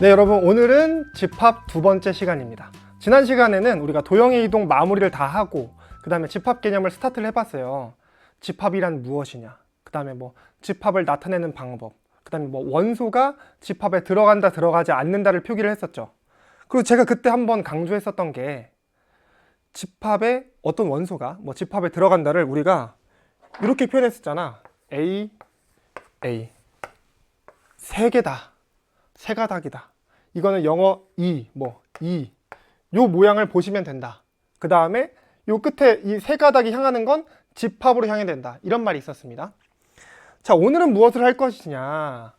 네, 여러분, 오늘은 집합 두 번째 시간입니다. 지난 시간에는 우리가 도형의 이동 마무리를 다 하고 그 다음에 집합 개념을 스타트를 해봤어요. 집합이란 무엇이냐, 그 다음에 뭐 집합을 나타내는 방법, 그 다음에 뭐 원소가 집합에 들어간다 들어가지 않는다를 표기를 했었죠. 그리고 제가 그때 한번 강조했었던 게 집합에 어떤 원소가 뭐 집합에 들어간다를 우리가 이렇게 표현했었잖아. A, A 세 개다, 세 가닥이다. 이거는 영어 요 모양을 보시면 된다. 그 다음에 요 끝에 이 세 가닥이 향하는 건 집합으로 향해 된다. 이런 말이 있었습니다. 자, 오늘은 무엇을 할 것이냐?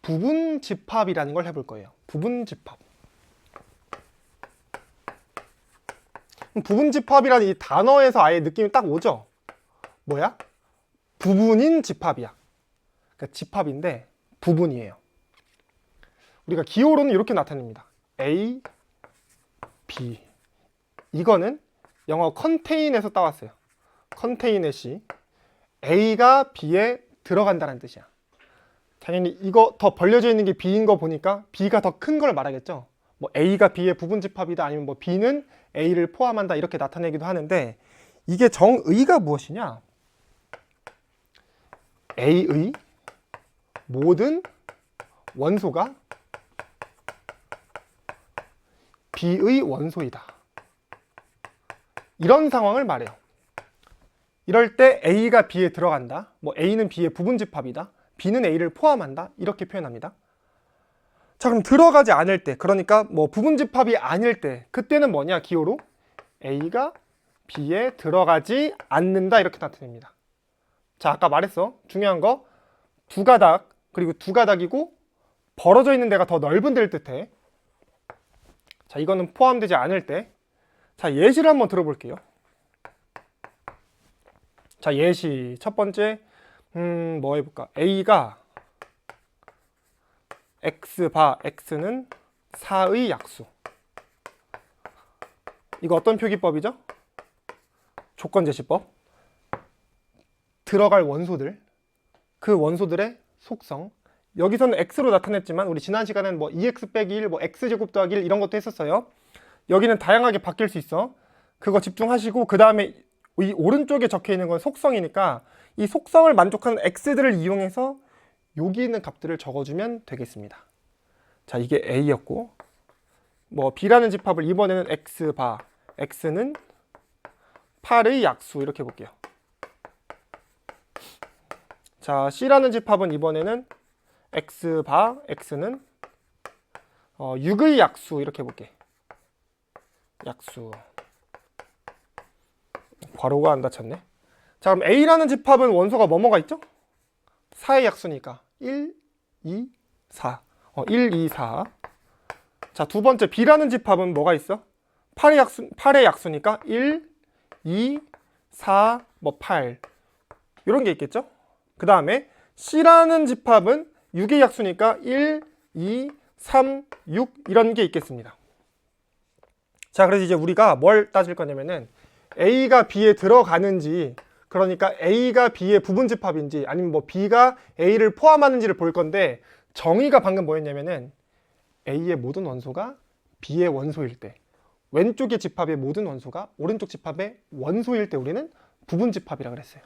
부분 집합이라는 걸 해볼 거예요. 부분 집합. 부분 집합이라는 이 단어에서 아예 느낌이 딱 오죠? 뭐야? 부분인 집합이야. 그러니까 집합인데 부분이에요. 우리가 기호로는 이렇게 나타냅니다. A, B. 이거는 영어 컨테인에서 따왔어요. 컨테인의 C. A가 B에 들어간다는 뜻이야. 당연히 이거 더 벌려져 있는 게 B인 거 보니까 B가 더 큰 걸 말하겠죠. 뭐 A가 B의 부분 집합이다, 아니면 뭐 B는 A를 포함한다, 이렇게 나타내기도 하는데, 이게 정의가 무엇이냐? A의 모든 원소가 B의 원소이다. 이런 상황을 말해요. 이럴 때 A가 B에 들어간다, 뭐 A는 B의 부분 집합이다, B는 A를 포함한다, 이렇게 표현합니다. 자, 그럼 들어가지 않을 때, 그러니까 뭐 부분 집합이 아닐 때, 그때는 뭐냐? 기호로 A가 B에 들어가지 않는다, 이렇게 나타냅니다. 자, 아까 말했어. 중요한 거, 두 가닥, 그리고 두 가닥이고 벌어져 있는 데가 더 넓은 데를 뜻해. 자, 이거는 포함되지 않을 때. 자, 예시를 한번 들어볼게요. 자, 예시 첫 번째, 뭐 해볼까? A가 X바, X는 4의 약수. 이거 어떤 표기법이죠? 조건제시법. 들어갈 원소들, 그 원소들의 속성. 여기서는 X로 나타냈지만 우리 지난 시간에는 뭐 2X 빼기 1, 뭐 X제곱 더하기 1 이런 것도 했었어요. 여기는 다양하게 바뀔 수 있어. 그거 집중하시고, 그 다음에 이 오른쪽에 적혀 있는 건 속성이니까 이 속성을 만족하는 X들을 이용해서 여기 있는 값들을 적어주면 되겠습니다. 자, 이게 A였고, 뭐 B라는 집합을 이번에는 X바, X는 8의 약수, 이렇게 볼게요. 자, C라는 집합은 이번에는 X바, X는 6의 약수, 이렇게 볼게. 약수. 괄호가 안 닫혔네. 자, 그럼 A라는 집합은 원소가 뭐뭐가 있죠? 4의 약수니까 1, 2, 4. 1, 2, 4. 자, 두 번째 B라는 집합은 뭐가 있어? 8의 약수니까 1, 2, 4, 뭐 8. 이런 게 있겠죠? 그 다음에 C라는 집합은 6의 약수니까 1, 2, 3, 6 이런 게 있겠습니다. 자, 그래서 이제 우리가 뭘 따질 거냐면은 A가 B에 들어가는지, 그러니까 A가 B의 부분 집합인지, 아니면 뭐 B가 A를 포함하는지를 볼 건데, 정의가 방금 뭐였냐면은 A의 모든 원소가 B의 원소일 때, 왼쪽의 집합의 모든 원소가 오른쪽 집합의 원소일 때 우리는 부분 집합이라 그랬어요.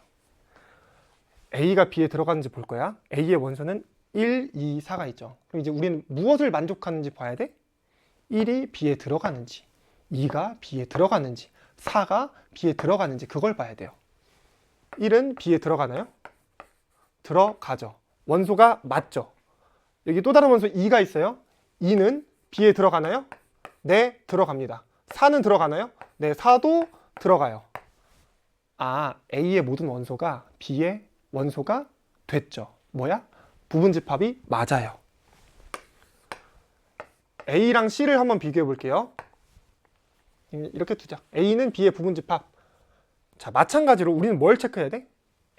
A가 B에 들어가는지 볼 거야. A의 원소는 1, 2, 4가 있죠. 그럼 이제 우리는 무엇을 만족하는지 봐야 돼? 1이 B에 들어가는지, 2가 B에 들어가는지, 4가 B에 들어가는지, 그걸 봐야 돼요. 1은 B에 들어가나요? 들어가죠. 원소가 맞죠. 여기 또 다른 원소 2가 있어요. 2는 B에 들어가나요? 네, 들어갑니다. 4는 들어가나요? 네, 4도 들어가요. 아, A의 모든 원소가 B의 원소가 됐죠. 뭐야? 부분 집합이 맞아요. A랑 C를 한번 비교해 볼게요. 이렇게 두자. A는 B의 부분 집합. 자, 마찬가지로 우리는 뭘 체크해야 돼?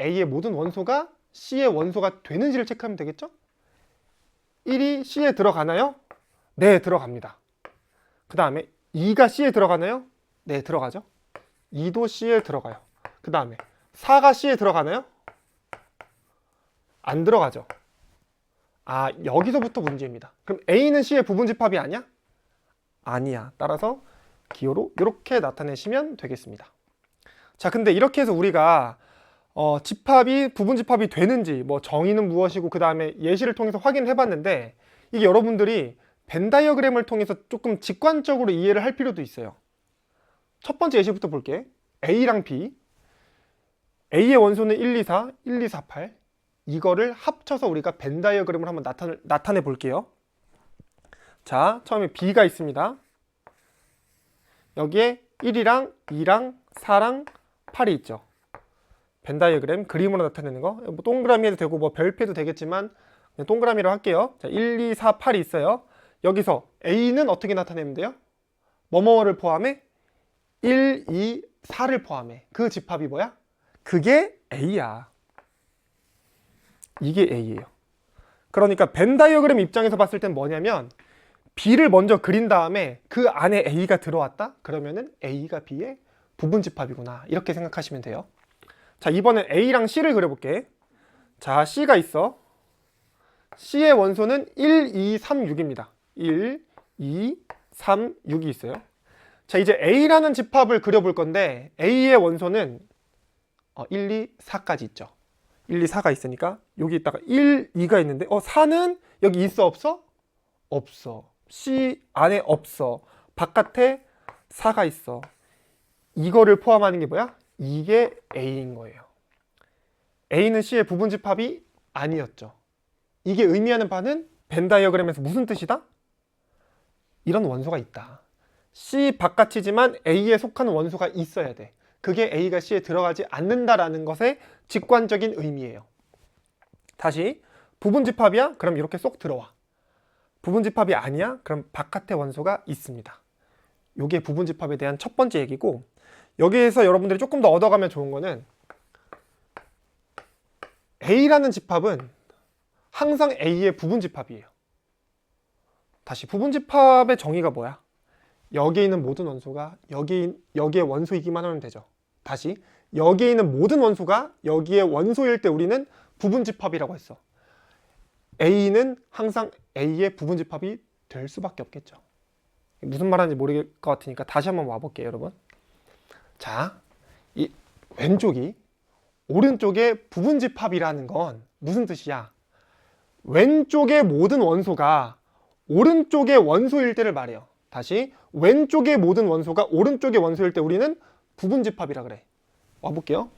A의 모든 원소가 C의 원소가 되는지를 체크하면 되겠죠? 1이 C에 들어가나요? 네, 들어갑니다. 그 다음에 2가 C에 들어가나요? 네, 들어가죠. 2도 C에 들어가요. 그 다음에 4가 C에 들어가나요? 안 들어가죠. 아, 여기서부터 문제입니다. 그럼 A는 C의 부분집합이 아니야? 아니야. 따라서 기호로 이렇게 나타내시면 되겠습니다. 자, 근데 이렇게 해서 우리가 집합이 부분집합이 되는지 뭐 정의는 무엇이고 그 다음에 예시를 통해서 확인해 봤는데, 이게 여러분들이 벤 다이어그램을 통해서 조금 직관적으로 이해를 할 필요도 있어요. 첫 번째 예시부터 볼게. A랑 B, A의 원소는 1, 2, 4, 1, 2, 4, 8. 이거를 합쳐서 우리가 벤 다이어그램을 한번 나타내 볼게요. 자, 처음에 B가 있습니다. 여기에 1이랑 2랑 4랑 8이 있죠. 벤 다이어그램 그림으로 나타내는 거, 뭐 동그라미 해도 되고 뭐 별표 해도 되겠지만 그냥 동그라미로 할게요. 자, 1, 2, 4, 8이 있어요. 여기서 A는 어떻게 나타내면 돼요? 뭐뭐를 포함해? 1, 2, 4를 포함해. 그 집합이 뭐야? 그게 A야. 이게 A예요. 그러니까 벤 다이어그램 입장에서 봤을 땐 뭐냐면, B를 먼저 그린 다음에 그 안에 A가 들어왔다? 그러면은 A가 B의 부분집합이구나. 이렇게 생각하시면 돼요. 자, 이번엔 A랑 C를 그려볼게. 자, C가 있어. C의 원소는 1, 2, 3, 6입니다. 1, 2, 3, 6이 있어요. 자, 이제 A라는 집합을 그려볼 건데, A의 원소는 1, 2, 4까지 있죠. 1, 2, 4가 있으니까 여기 있다가 1, 2가 있는데 4는 여기 있어 없어? 없어. C 안에 없어. 바깥에 4가 있어. 이거를 포함하는 게 뭐야? 이게 A인 거예요. A는 C의 부분집합이 아니었죠. 이게 의미하는 바는 벤 다이어그램에서 무슨 뜻이다? 이런 원소가 있다. C 바깥이지만 A에 속하는 원소가 있어야 돼. 그게 A가 C에 들어가지 않는다라는 것의 직관적인 의미예요. 다시, 부분집합이야? 그럼 이렇게 쏙 들어와. 부분집합이 아니야? 그럼 바깥에 원소가 있습니다. 이게 부분집합에 대한 첫 번째 얘기고, 여기에서 여러분들이 조금 더 얻어가면 좋은 거는, A라는 집합은 항상 A의 부분집합이에요. 다시, 부분집합의 정의가 뭐야? 여기에 있는 모든 원소가 여기에 원소이기만 하면 되죠. 다시, 여기에 있는 모든 원소가 여기에 원소일 때 우리는 부분집합이라고 했어. A는 항상 A의 부분집합이 될 수밖에 없겠죠. 무슨 말하는지 모를 것 같으니까 다시 한번 와볼게요, 여러분. 자, 이 왼쪽이 오른쪽의 부분집합이라는 건 무슨 뜻이야? 왼쪽의 모든 원소가 오른쪽의 원소일 때를 말해요. 다시, 왼쪽의 모든 원소가 오른쪽의 원소일 때 우리는 부분집합이라 그래. 와볼게요.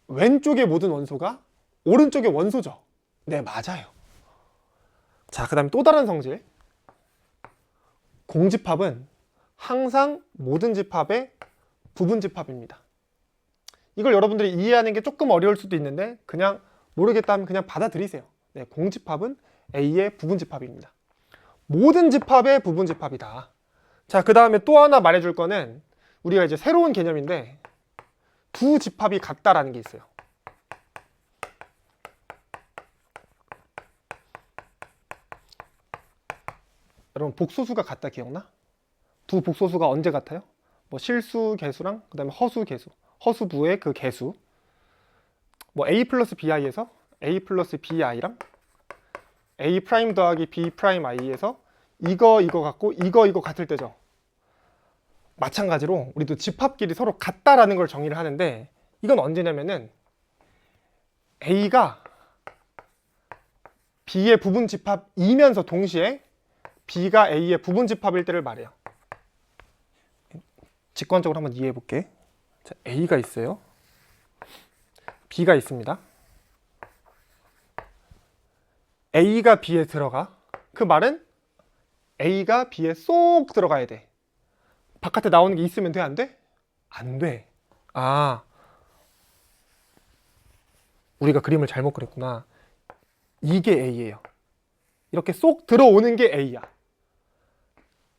왼쪽의 모든 원소가 오른쪽의 원소죠. 네, 맞아요. 자, 그 다음에 또 다른 성질. 공집합은 항상 모든 집합의 부분집합입니다. 이걸 여러분들이 이해하는 게 조금 어려울 수도 있는데, 그냥 모르겠다 하면 그냥 받아들이세요. 네, 공집합은 A의 부분집합입니다. 모든 집합의 부분집합이다. 자, 그 다음에 또 하나 말해줄 거는, 우리가 이제 새로운 개념인데, 두 집합이 같다라는 게 있어요. 여러분, 복소수가 같다 기억나? 두 복소수가 언제 같아요? 뭐 실수 개수랑 그 다음에 허수 개수, 허수부의 그 개수. 뭐 A 플러스 BI에서 A 플러스 BI랑 A 프라임 더하기 B 프라임 I에서 이거 같고 이거 같을 때죠. 마찬가지로 우리도 집합끼리 서로 같다라는 걸 정의를 하는데, 이건 언제냐면은 A가 B의 부분집합이면서 동시에 B가 A의 부분집합일 때를 말해요. 직관적으로 한번 이해해 볼게. 자, A가 있어요. B가 있습니다. A가 B에 들어가. 그 말은 A가 B에 쏙 들어가야 돼. 바깥에 나오는 게 있으면 돼, 안 돼? 안 돼. 아, 우리가 그림을 잘못 그렸구나. 이게 A예요. 이렇게 쏙 들어오는 게 A야.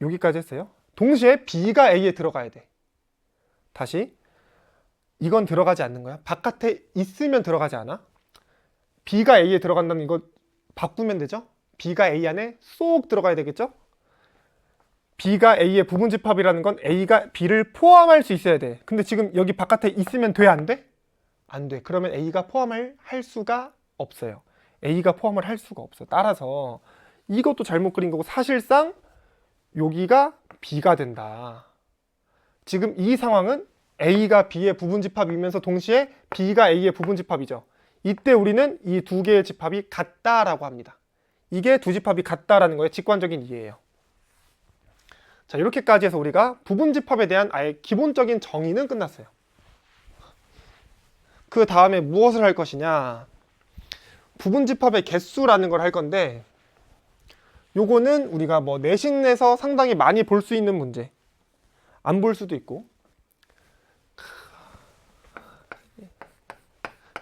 여기까지 했어요. 동시에 B가 A에 들어가야 돼. 다시, 이건 들어가지 않는 거야. 바깥에 있으면 들어가지 않아. B가 A에 들어간다면 이거 바꾸면 되죠. B가 A 안에 쏙 들어가야 되겠죠. B가 A의 부분집합이라는 건 A가 B를 포함할 수 있어야 돼. 근데 지금 여기 바깥에 있으면 돼, 안 돼? 안 돼. 그러면 A가 포함할 수가 없어요. A가 포함을 할 수가 없어. 따라서 이것도 잘못 그린 거고 사실상 여기가 B가 된다. 지금 이 상황은 A가 B의 부분집합이면서 동시에 B가 A의 부분집합이죠. 이때 우리는 이 두 개의 집합이 같다라고 합니다. 이게 두 집합이 같다라는 거의 직관적인 이해예요. 자, 이렇게까지 해서 우리가 부분집합에 대한 아예 기본적인 정의는 끝났어요. 그 다음에 무엇을 할 것이냐? 부분집합의 개수라는 걸 할 건데 요거는 우리가 뭐 내신에서 상당히 많이 볼 수 있는 문제, 안 볼 수도 있고.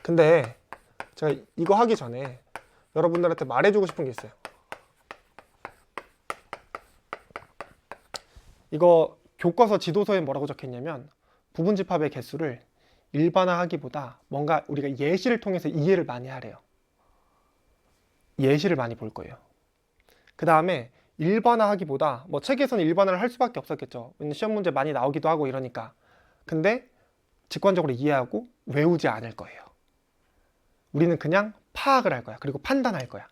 근데 제가 이거 하기 전에 여러분들한테 말해주고 싶은 게 있어요. 이거 교과서 지도서에 뭐라고 적혀있냐면 부분집합의 개수를 일반화하기보다 뭔가 우리가 예시를 통해서 이해를 많이 하래요. 예시를 많이 볼 거예요. 그 다음에 일반화하기보다 뭐 책에서는 일반화를 할 수밖에 없었겠죠. 왜냐면 시험 문제 많이 나오기도 하고 이러니까. 근데 직관적으로 이해하고 외우지 않을 거예요. 우리는 그냥 파악을 할 거야. 그리고 판단할 거야.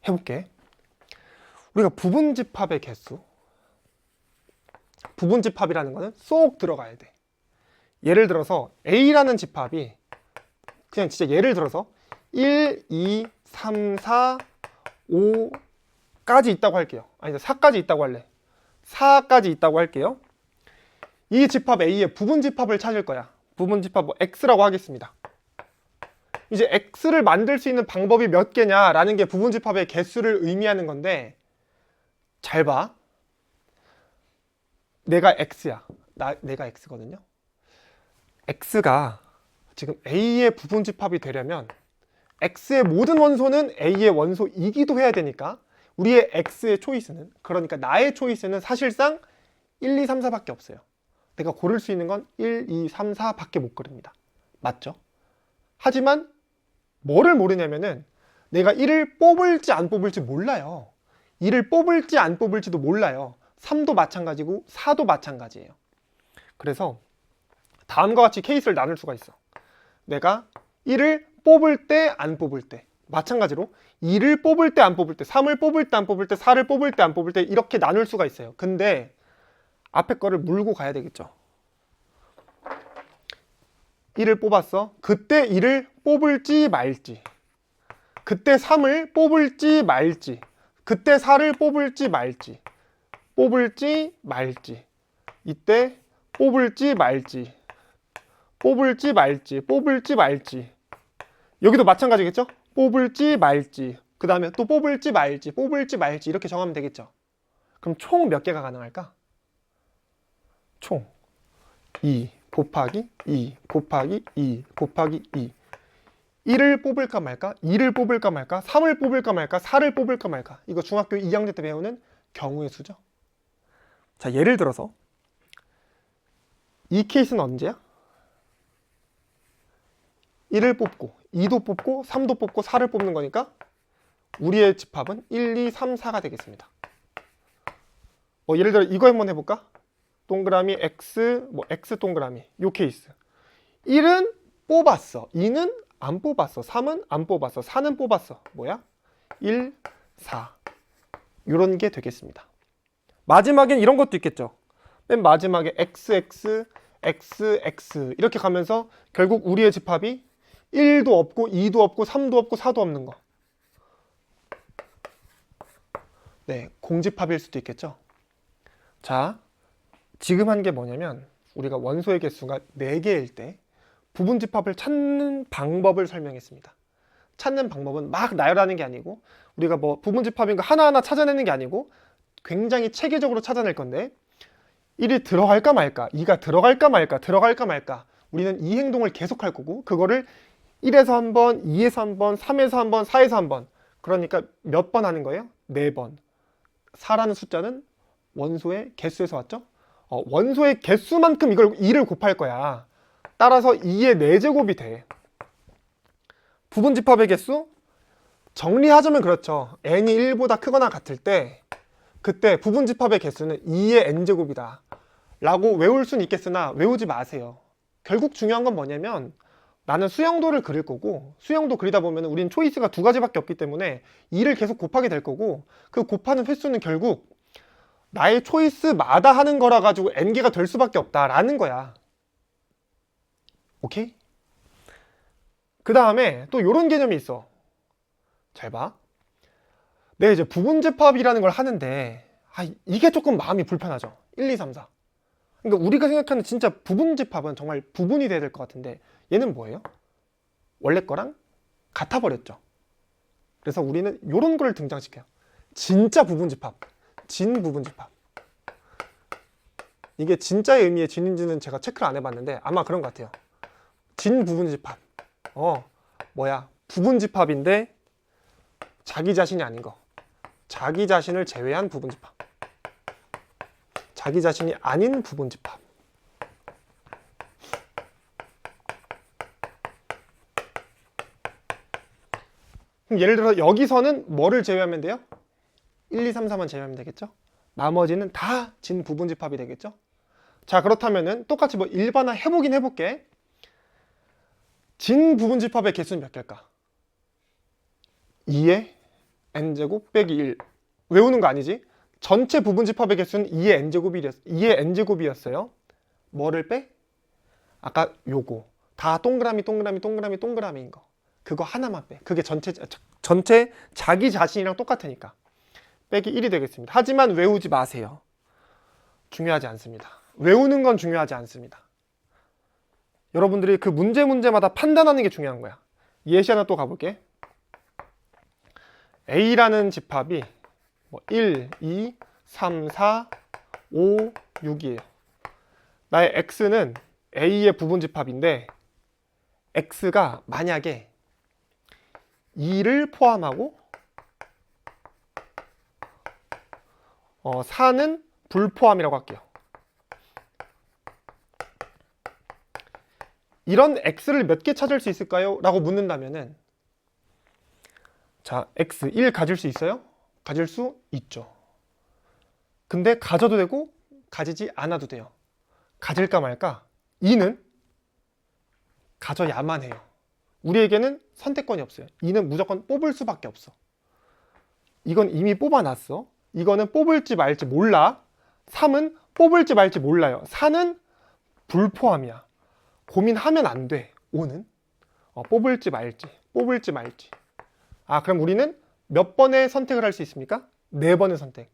해볼게. 우리가 부분집합의 개수, 부분집합이라는 거는 쏙 들어가야 돼. 예를 들어서 A라는 집합이 그냥 진짜 예를 들어서 1, 2, 3, 4, 5까지 있다고 할게요. 아니 4까지 있다고 할래. 4까지 있다고 할게요. 이 집합 A의 부분집합을 찾을 거야. 부분집합 뭐 X라고 하겠습니다. 이제 X를 만들 수 있는 방법이 몇 개냐라는 게 부분집합의 개수를 의미하는 건데 잘 봐. 내가 X야. 내가 X거든요. X가 지금 A의 부분집합이 되려면 X의 모든 원소는 A의 원소이기도 해야 되니까 우리의 X의 초이스는, 그러니까 나의 초이스는 사실상 1, 2, 3, 4밖에 없어요. 내가 고를 수 있는 건 1, 2, 3, 4밖에 못 고릅니다. 맞죠? 하지만 뭐를 모르냐면은 내가 1을 뽑을지 안 뽑을지 몰라요. 1을 뽑을지 안 뽑을지도 몰라요. 3도 마찬가지고 4도 마찬가지예요. 그래서 다음과 같이 케이스를 나눌 수가 있어. 내가 1을 뽑을 때 안 뽑을 때, 마찬가지로 2를 뽑을 때 안 뽑을 때, 3을 뽑을 때 안 뽑을 때, 4를 뽑을 때 안 뽑을 때 이렇게 나눌 수가 있어요. 근데 앞에 거를 물고 가야 되겠죠. 1을 뽑았어. 그때 2를 뽑을지 말지, 그때 3을 뽑을지 말지, 그때 4를 뽑을지 말지, 뽑을지 말지, 이때 뽑을지 말지, 뽑을지 말지, 뽑을지 말지. 여기도 마찬가지겠죠? 뽑을지 말지, 그 다음에 또 뽑을지 말지, 뽑을지 말지 이렇게 정하면 되겠죠. 그럼 총 몇 개가 가능할까? 총 2 곱하기 2 곱하기 2 곱하기 2. 1을 뽑을까 말까? 2를 뽑을까 말까? 3을 뽑을까 말까? 4를 뽑을까 말까? 이거 중학교 2학년 때 배우는 경우의 수죠. 자, 예를 들어서 이 케이스는 언제야? 1을 뽑고 2도 뽑고 3도 뽑고 4를 뽑는 거니까 우리의 집합은 1, 2, 3, 4가 되겠습니다. 예를 들어 이거 한번 해볼까? 동그라미 X, X 동그라미 요 케이스. 1은 뽑았어. 2는 안 뽑았어. 3은 안 뽑았어. 4는 뽑았어. 뭐야? 1, 4. 요런 게 되겠습니다. 마지막엔 이런 것도 있겠죠. 맨 마지막에 XX, XX 이렇게 가면서 결국 우리의 집합이 1도 없고 2도 없고 3도 없고 4도 없는 거. 네, 공집합일 수도 있겠죠. 자, 지금 한 게 뭐냐면 우리가 원소의 개수가 4개일 때 부분집합을 찾는 방법을 설명했습니다. 찾는 방법은 막 나열하는 게 아니고 우리가 뭐 부분집합인 거 하나하나 찾아내는 게 아니고 굉장히 체계적으로 찾아낼 건데 1이 들어갈까 말까, 2가 들어갈까 말까, 들어갈까 말까. 우리는 이 행동을 계속할 거고 그거를 1에서 한 번, 2에서 한 번, 3에서 한 번, 4에서 한 번. 그러니까 몇 번 하는 거예요? 4번. 4라는 숫자는 원소의 개수에서 왔죠? 원소의 개수만큼 이걸 2를 곱할 거야. 따라서 2의 4제곱이 돼. 부분집합의 개수? 정리하자면 그렇죠. n이 1보다 크거나 같을 때 그때 부분집합의 개수는 2의 n제곱이다 라고 외울 수는 있겠으나 외우지 마세요. 결국 중요한 건 뭐냐면 나는 수영도를 그릴 거고, 수영도 그리다 보면 우린 초이스가 두 가지밖에 없기 때문에 2를 계속 곱하게 될 거고, 그 곱하는 횟수는 결국 나의 초이스마다 하는 거라 가지고 n개가 될 수밖에 없다라는 거야. 오케이? 그 다음에 또 이런 개념이 있어. 잘 봐. 내가 이제 부분집합이라는 걸 하는데 이게 조금 마음이 불편하죠. 1, 2, 3, 4. 그러니까 우리가 생각하는 진짜 부분집합은 정말 부분이 돼야 될 것 같은데 얘는 뭐예요? 원래 거랑 같아 버렸죠. 그래서 우리는 이런 걸 등장시켜요. 진짜 부분집합, 진부분집합. 이게 진짜의 의미의 진인지는 제가 체크를 안 해봤는데 아마 그런 것 같아요. 진부분집합. 뭐야? 부분집합인데 자기 자신이 아닌 거. 자기 자신을 제외한 부분집합. 자기 자신이 아닌 부분집합. 그럼 예를 들어 여기서는 뭐를 제외하면 돼요? 1, 2, 3, 4만 제외하면 되겠죠? 나머지는 다 진부분집합이 되겠죠? 자, 그렇다면은 똑같이 뭐 일반화 해보긴 해볼게. 진부분집합의 개수는 몇 개일까? 2의 n제곱 빼기 1. 외우는 거 아니지? 전체 부분집합의 개수는 2의 n제곱이었어요. 뭐를 빼? 아까 요거. 다 동그라미인 거. 그거 하나만 빼. 그게 전체 자기 자신이랑 똑같으니까. 빼기 1이 되겠습니다. 하지만 외우지 마세요. 중요하지 않습니다. 외우는 건 중요하지 않습니다. 여러분들이 그 문제마다 판단하는 게 중요한 거야. 예시 하나 또 가볼게. A라는 집합이 1, 2, 3, 4, 5, 6이에요. 나의 X는 A의 부분집합인데 X가 만약에 2를 포함하고 4는 불포함이라고 할게요. 이런 X를 몇 개 찾을 수 있을까요? 라고 묻는다면은 자, X 1 가질 수 있어요? 가질 수 있죠. 근데 가져도 되고 가지지 않아도 돼요. 가질까 말까? 2는 가져야만 해요. 우리에게는 선택권이 없어요. 2는 무조건 뽑을 수밖에 없어. 이건 이미 뽑아놨어. 이거는 뽑을지 말지 몰라. 3은 뽑을지 말지 몰라요. 4는 불포함이야. 고민하면 안 돼. 5는 뽑을지 말지. 그럼 우리는 몇 번의 선택을 할 수 있습니까? 4번의 선택.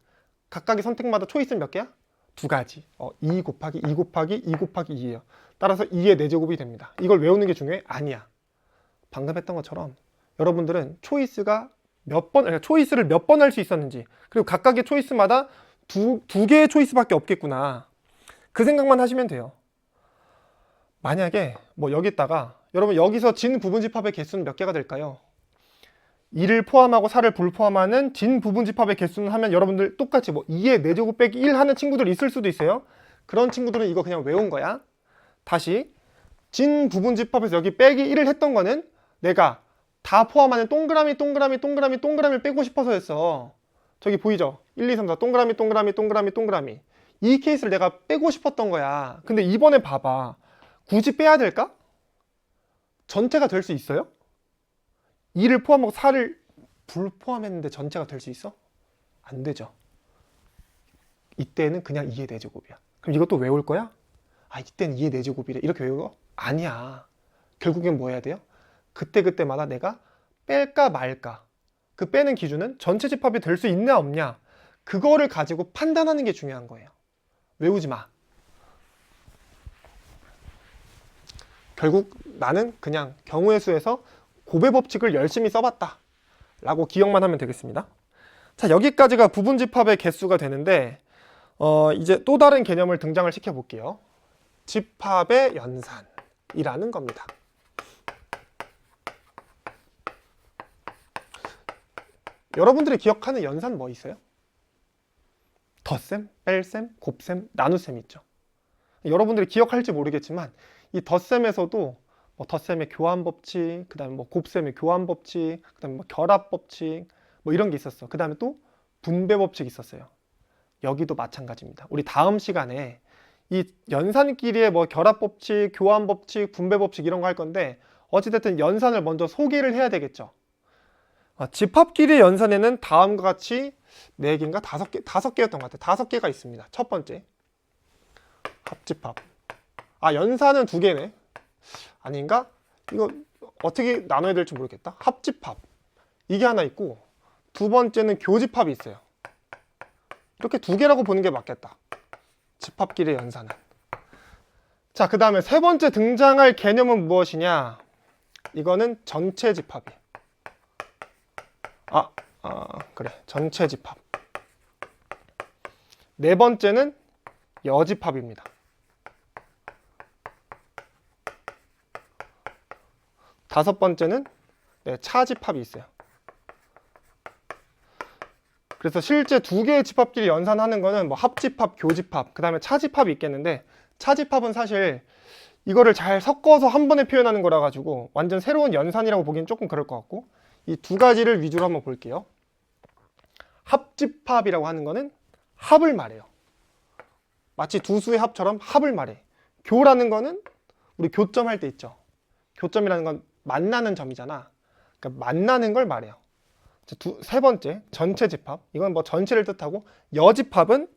각각의 선택마다 초이스는 몇 개야? 2가지. 2 곱하기 2 곱하기 2 곱하기 2예요. 따라서 2의 4제곱이 됩니다. 이걸 외우는 게 중요해? 아니야. 방금 했던 것처럼 여러분들은 초이스를 몇 번 할 수 있었는지, 그리고 각각의 초이스마다 두 개의 초이스밖에 없겠구나. 그 생각만 하시면 돼요. 만약에 여기다가 여러분 여기서 진 부분집합의 개수는 몇 개가 될까요? 2를 포함하고 4를 불포함하는 진 부분집합의 개수는 하면 여러분들 똑같이 2의 4제곱 빼기 1 하는 친구들 있을 수도 있어요. 그런 친구들은 이거 그냥 외운 거야. 다시 진 부분집합에서 여기 빼기 1을 했던 거는 내가 다 포함하는 동그라미를 빼고 싶어서였어. 저기 보이죠? 1, 2, 3, 4 동그라미. 이 케이스를 내가 빼고 싶었던 거야. 근데 이번에 봐봐. 굳이 빼야 될까? 전체가 될 수 있어요? 2를 포함하고 4를 불포함했는데 전체가 될 수 있어? 안 되죠. 이때는 그냥 2의 4제곱이야. 그럼 이것도 외울 거야? 이때는 2의 4제곱이래. 이렇게 외우고? 아니야. 결국엔 뭐 해야 돼요? 그때마다 내가 뺄까 말까. 그 빼는 기준은 전체 집합이 될 수 있냐 없냐. 그거를 가지고 판단하는 게 중요한 거예요. 외우지 마. 결국 나는 그냥 경우의 수에서 곱의 법칙을 열심히 써봤다 라고 기억만 하면 되겠습니다. 자, 여기까지가 부분집합의 개수가 되는데 이제 또 다른 개념을 등장을 시켜볼게요. 집합의 연산이라는 겁니다. 여러분들이 기억하는 연산 뭐 있어요? 덧셈, 뺄셈, 곱셈, 나눗셈 있죠. 여러분들이 기억할지 모르겠지만 이 덧셈에서도 덧셈의 교환법칙, 그 다음에 곱셈의 교환법칙, 그 다음에 결합법칙 이런 게 있었어. 그 다음에 또 분배법칙이 있었어요. 여기도 마찬가지입니다. 우리 다음 시간에 이 연산끼리의 결합법칙, 교환법칙, 분배법칙 이런 거 할 건데 어찌됐든 연산을 먼저 소개를 해야 되겠죠. 집합끼리 연산에는 다음과 같이 4개인가 5개, 5개였던 것 같아요. 5개가 있습니다. 첫 번째, 합집합. 연산은 2개네. 아닌가? 이거 어떻게 나눠야 될지 모르겠다. 합집합. 이게 하나 있고, 두 번째는 교집합이 있어요. 이렇게 2개라고 보는 게 맞겠다. 집합끼리 연산은. 자, 그 다음에 세 번째 등장할 개념은 무엇이냐? 이거는 전체 집합이에요. 그래. 전체 집합. 네 번째는 여집합입니다. 다섯 번째는 차집합이 있어요. 그래서 실제 2개의 집합끼리 연산하는 거는 뭐 합집합, 교집합, 그 다음에 차집합이 있겠는데, 차집합은 사실 이거를 잘 섞어서 한 번에 표현하는 거라 가지고 완전 새로운 연산이라고 보기엔 조금 그럴 것 같고, 이 2가지를 위주로 한번 볼게요. 합집합이라고 하는 거는 합을 말해요. 마치 두 수의 합처럼 합을 말해. 교라는 거는 우리 교점 할 때 있죠. 교점이라는 건 만나는 점이잖아. 그러니까 만나는 걸 말해요. 세 번째, 전체 집합. 이건 뭐 전체를 뜻하고, 여집합은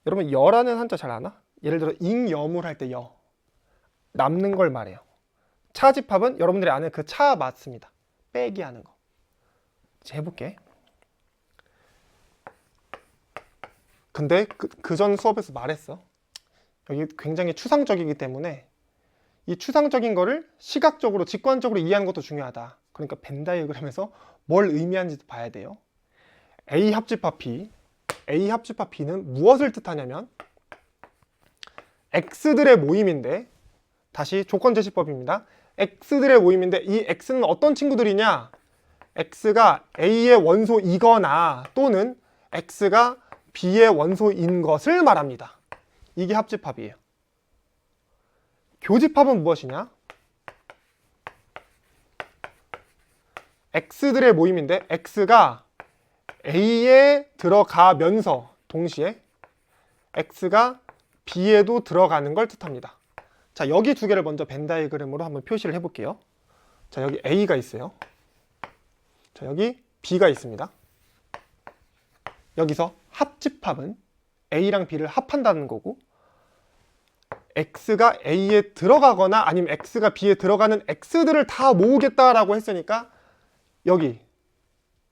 여러분 여라는 한자 잘 아나? 예를 들어 잉여물 할 때 여. 남는 걸 말해요. 차집합은 여러분들이 아는 그 차 맞습니다. 빼기 하는 거. 이제 해볼게. 근데 그 전 수업에서 말했어. 여기 굉장히 추상적이기 때문에 이 추상적인 거를 시각적으로, 직관적으로 이해하는 것도 중요하다. 그러니까 벤 다이어그램에서 뭘 의미하는지도 봐야 돼요. A 합집합 B. A 합집합 B는 무엇을 뜻하냐면 X들의 모임인데, 다시 조건제시법입니다. X들의 모임인데 이 X는 어떤 친구들이냐? X가 A의 원소이거나 또는 X가 B의 원소인 것을 말합니다. 이게 합집합이에요. 교집합은 무엇이냐? X들의 모임인데 X가 A에 들어가면서 동시에 X가 B에도 들어가는 걸 뜻합니다. 자, 여기 2개를 먼저 벤 다이어그램으로 한번 표시를 해볼게요. 자, 여기 A가 있어요. 자, 여기 B가 있습니다. 여기서 합집합은 A랑 B를 합한다는 거고, X가 A에 들어가거나 아니면 X가 B에 들어가는 X들을 다 모으겠다라고 했으니까 여기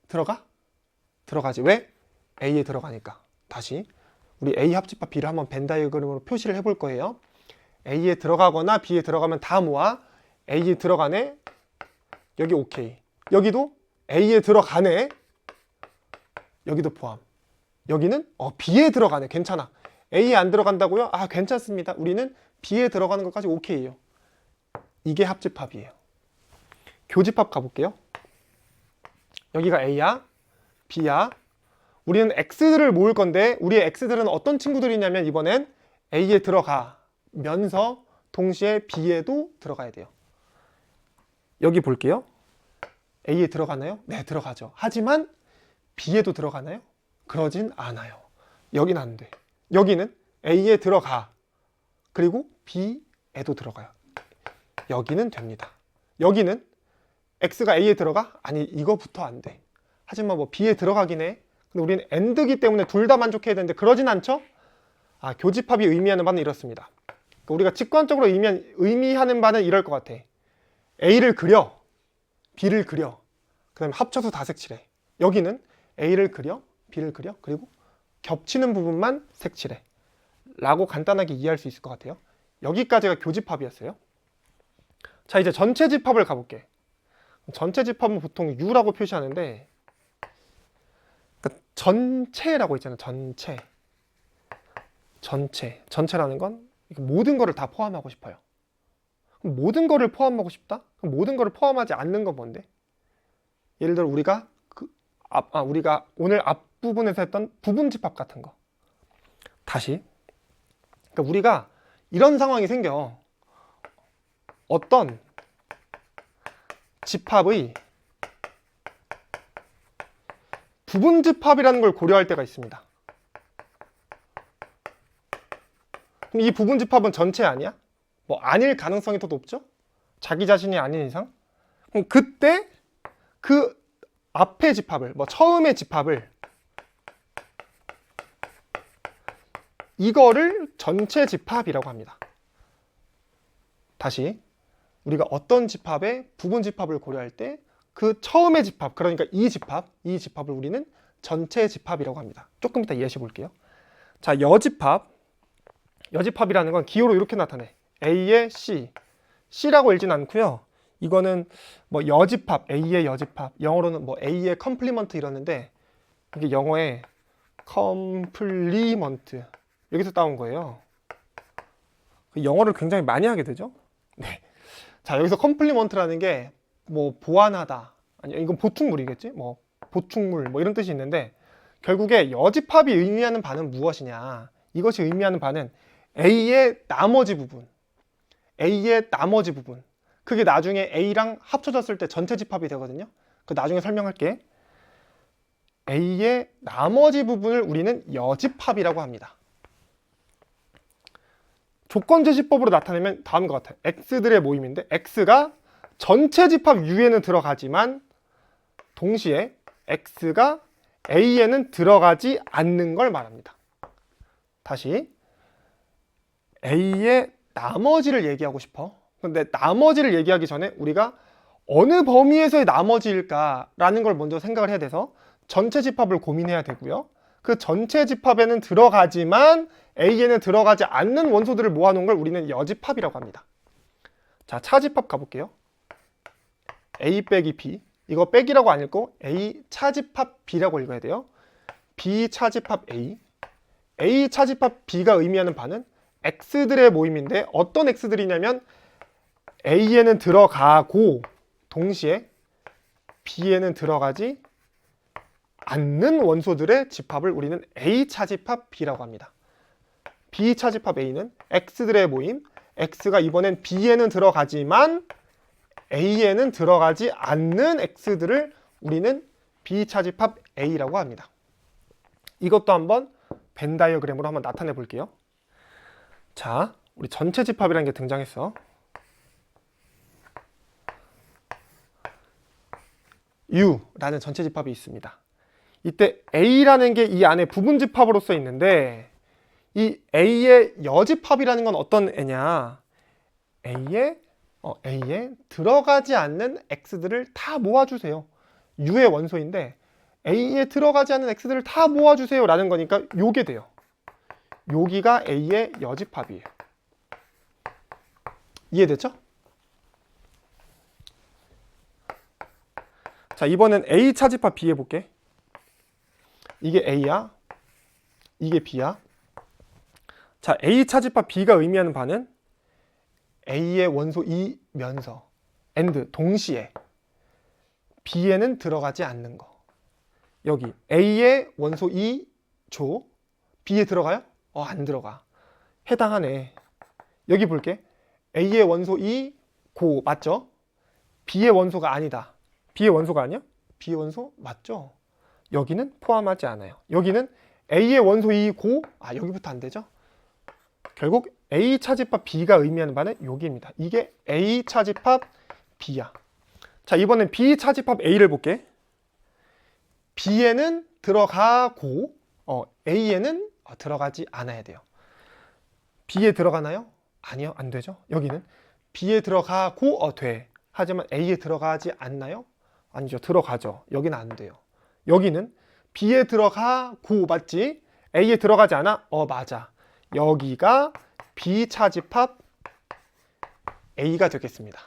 들어가지. 왜? A에 들어가니까. 다시 우리 A 합집합 B를 한번 벤 다이어그램으로 표시를 해볼 거예요. A에 들어가거나 B에 들어가면 다 모아. A에 들어가네. 여기 오케이. 여기도 A에 들어가네. 여기도 포함. 여기는 B에 들어가네. 괜찮아. A에 안 들어간다고요? 괜찮습니다. 우리는 B에 들어가는 것까지 오케이예요. 이게 합집합이에요. 교집합 가볼게요. 여기가 A야, B야. 우리는 X들을 모을 건데 우리의 X들은 어떤 친구들이냐면 이번엔 A에 들어가면서 동시에 B에도 들어가야 돼요. 여기 볼게요. A에 들어가나요? 네, 들어가죠. 하지만 B에도 들어가나요? 그러진 않아요. 여긴 안 돼. 여기는 A에 들어가. 그리고 B에도 들어가요. 여기는 됩니다. 여기는 X가 A에 들어가? 아니, 이거부터 안 돼. 하지만 뭐 B에 들어가긴 해. 근데 우리는 AND이기 때문에 둘 다 만족해야 되는데 그러진 않죠? 교집합이 의미하는 바는 이렇습니다. 그러니까 우리가 직관적으로 의미하는 바는 이럴 것 같아. A를 그려, B를 그려, 그 다음에 합쳐서 다 색칠해. 여기는 A를 그려, B를 그려, 그리고 겹치는 부분만 색칠해 라고 간단하게 이해할 수 있을 것 같아요. 여기까지가 교집합이었어요. 자, 이제 전체 집합을 가볼게. 전체 집합은 보통 U라고 표시하는데, 그러니까 전체라고 있잖아요. 전체라는 건 모든 거를 다 포함하고 싶어요. 그럼 모든 거를 포함하고 싶다? 그럼 모든 거를 포함하지 않는 건 뭔데? 예를 들어 우리가 우리가 오늘 앞부분에서 했던 부분 집합 같은 거. 다시. 그러니까 우리가 이런 상황이 생겨. 어떤 집합의 부분 집합이라는 걸 고려할 때가 있습니다. 그럼 이 부분 집합은 전체 아니야? 뭐 아닐 가능성이 더 높죠? 자기 자신이 아닌 이상? 그럼 그때 그 앞의 집합을, 뭐 처음의 집합을, 이거를 전체 집합이라고 합니다. 다시 우리가 어떤 집합의 부분 집합을 고려할 때 그 처음의 집합, 그러니까 이 집합을 우리는 전체 집합이라고 합니다. 조금 이따 이해해 볼게요. 자, 여집합이라는 건 기호로 이렇게 나타내. A의 C라고 읽진 않고요. 이거는 뭐 여집합, A의 여집합, 영어로는 뭐 A의 컴플리먼트 이러는데, 이게 영어의 컴플리먼트, 여기서 따온 거예요. 영어를 굉장히 많이 하게 되죠. 네. 자, 여기서 컴플리먼트라는 게 뭐 보완하다, 아니 이건 보충물이겠지, 뭐 보충물 뭐 이런 뜻이 있는데, 결국에 여집합이 의미하는 바는 무엇이냐, 이것이 의미하는 바는 A의 나머지 부분, 그게 나중에 A랑 합쳐졌을 때 전체 집합이 되거든요. 그 나중에 설명할게. A의 나머지 부분을 우리는 여집합이라고 합니다. 조건제시법으로 나타내면 다음과 같아요. X들의 모임인데, X가 전체 집합 U에는 들어가지만 동시에 X가 A에는 들어가지 않는 걸 말합니다. 다시, A의 나머지를 얘기하고 싶어. 근데 나머지를 얘기하기 전에 우리가 어느 범위에서의 나머지일까라는 걸 먼저 생각을 해야 돼서 전체 집합을 고민해야 되고요. 그 전체 집합에는 들어가지만 A에는 들어가지 않는 원소들을 모아놓은 걸 우리는 여집합이라고 합니다. 자, 차집합 가볼게요. A 빼기 B, 이거 빼기라고 안 읽고 A 차집합 B라고 읽어야 돼요. B 차집합 A 차집합 B가 의미하는 바는 X들의 모임인데, 어떤 X들이냐면 A에는 들어가고 동시에 B에는 들어가지 않는 원소들의 집합을 우리는 A 차집합 B라고 합니다. B 차집합 A는 X들의 모임, X가 이번엔 B에는 들어가지만 A에는 들어가지 않는 X들을 우리는 B 차집합 A라고 합니다. 이것도 한번 벤 다이어그램으로 한번 나타내 볼게요. 자, 우리 전체 집합이라는 게 등장했어. U라는 전체 집합이 있습니다. 이때 A라는 게 이 안에 부분 집합으로서 있는데, 이 A의 여집합이라는 건 어떤 애냐, A에 들어가지 않는 X들을 다 모아주세요. U의 원소인데 A에 들어가지 않는 X들을 다 모아주세요 라는 거니까 요게 돼요. 여기가 A의 여집합이에요. 이해됐죠? 자, 이번엔 A 차집합 B 해볼게. 이게 A야, 이게 B야. 자, A 차집합 B가 의미하는 바는 A의 원소 이면서 and 동시에 B에는 들어가지 않는 거. 여기 A의 원소 2조 B에 들어가요? 안 들어가. 해당하네. 여기 볼게. A의 원소 2고 맞죠? B의 원소가 아니다. B의 원소가 아니야? B의 원소 맞죠? 여기는 포함하지 않아요. 여기는 A의 원소 2고 여기부터 안 되죠? 결국 A 차집합 B가 의미하는 바는 여기입니다. 이게 A 차집합 B야. 자, 이번엔 B 차집합 A를 볼게. B에는 들어가고 A에는 들어가지 않아야 돼요. B에 들어가나요? 아니요, 안 되죠. 여기는 B에 들어가고 돼. 하지만 A에 들어가지 않나요? 아니죠, 들어가죠. 여기는 안 돼요. 여기는 B에 들어가고 맞지? A에 들어가지 않아? 맞아. 여기가 B 차집합 A가 되겠습니다.